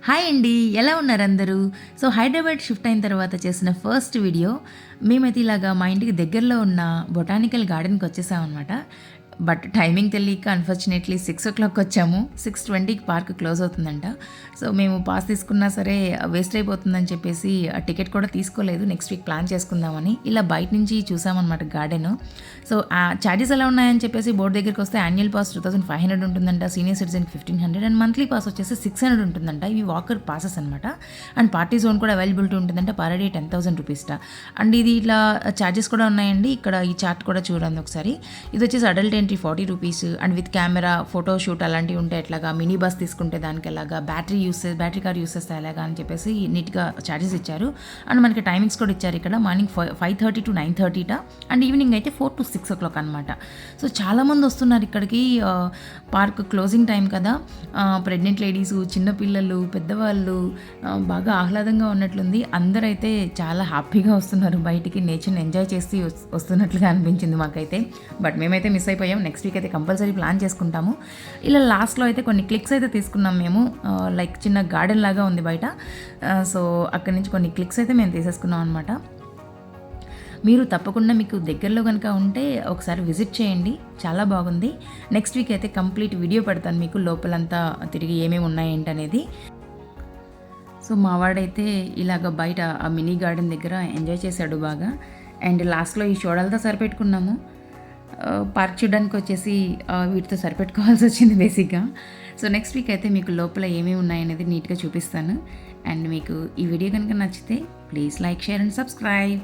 Hi అండి, ఎలా ఉన్నారు అందరూ? సో హైదరాబాద్ షిఫ్ట్ అయిన తర్వాత చేసిన ఫస్ట్ వీడియో మేమైతే ఇలాగా మా ఇంటికి దగ్గరలో ఉన్న బొటానికల్ గార్డెన్కి వచ్చేసామన్నమాట. బట్ టైమింగ్ తెలియక అన్ఫార్చునేట్లీ 6 o'clock వచ్చాము. 6:20కి పార్క్ క్లోజ్ అవుతుందంట. సో మేము పాస్ తీసుకున్నా సరే వేస్ట్ అయిపోతుందని చెప్పేసి ఆ టికెట్ కూడా తీసుకోలేదు. నెక్స్ట్ వీక్ ప్లాన్ చేసుకుందామని ఇలా బయట నుంచి చూసామన్నమాట గార్డెన్. సో ఆ ఛార్జెస్ ఎలా ఉన్నాయని చెప్పేసి బోర్డు దగ్గరికి వస్తే యాన్యువల్ పాస్ 2500 ఉంటుందంట, సీనియర్ సిటిజన్కి 1500 అండ్ మంత్లీ పాస్ వచ్చేసి 600 ఉంటుందంట. ఇవి వాకర్ పాసెస్ అనమాట. అండ్ పార్టీ జోన్ కూడా అవైలబిలిటీ ఉంటుందంట. Per day 10,000 rupees. అండ్ ఇది ఇట్లా ఛార్జెస్ కూడా ఉన్నాయండి. ఇక్కడ ఈ చార్ట్ కూడా చూడండి ఒకసారి. ఇది వచ్చేసి adult entry 40 rupees and with camera photo shoot అలాంటివి ఉంటే ఎట్లాగా, మినీ బస్ తీసుకుంటే దానికి ఎలాగా, బ్యాటరీ కార్ యూస్ చేస్తే ఎలాగా అని చెప్పేసి నీట్గా ఛార్జెస్ ఇచ్చారు. అండ్ మనకి టైమింగ్స్ కూడా ఇచ్చారు ఇక్కడ. మార్నింగ్ 5:30 to 9:30 అండ్ ఈవినింగ్ అయితే 4 to 6 o'clock అనమాట. సో చాలామంది వస్తున్నారు ఇక్కడికి. పార్క్ క్లోజింగ్ టైం కదా, ప్రెగ్నెంట్ లేడీస్, చిన్నపిల్లలు, పెద్దవాళ్ళు బాగా ఆహ్లాదంగా ఉన్నట్లుంది. అందరైతే చాలా హ్యాపీగా వస్తున్నారు బయటికి, నేచర్ని ఎంజాయ్ చేసి వస్తున్నట్లుగా అనిపించింది మాకైతే. బట్ మేమైతే మిస్ అయిపోయాం. నెక్స్ట్ వీక్ అయితే కంపల్సరీ ప్లాన్ చేసుకుంటాము. ఇలా లాస్ట్లో అయితే కొన్ని క్లిక్స్ అయితే తీసుకున్నాం మేము. లైక్ చిన్న గార్డెన్ లాగా ఉంది బయట. సో అక్కడి నుంచి కొన్ని క్లిక్స్ అయితే మేము తీసేసుకున్నాం అనమాట. మీరు తప్పకుండా మీకు దగ్గరలో కనుక ఉంటే ఒకసారి విజిట్ చేయండి, చాలా బాగుంది. నెక్స్ట్ వీక్ అయితే కంప్లీట్ వీడియో పెడతాను మీకు, లోపలంతా తిరిగి ఏమేమి ఉన్నాయి ఏంటనేది. సో మావాడైతే ఇలాగ బయట ఆ మినీ గార్డెన్ దగ్గర ఎంజాయ్ చేశాడు బాగా. అండ్ లాస్ట్లో ఈ షోడలతో సరిపెట్టుకున్నాము. పార్క్ చూడడానికి వచ్చేసి వీటితో సరిపెట్టుకోవాల్సి వచ్చింది బేసిక్గా. సో నెక్స్ట్ వీక్ అయితే మీకు లోపల ఏమేమి ఉన్నాయనేది నీట్గా చూపిస్తాను. అండ్ మీకు ఈ వీడియో కనుక నచ్చితే please like, share and subscribe.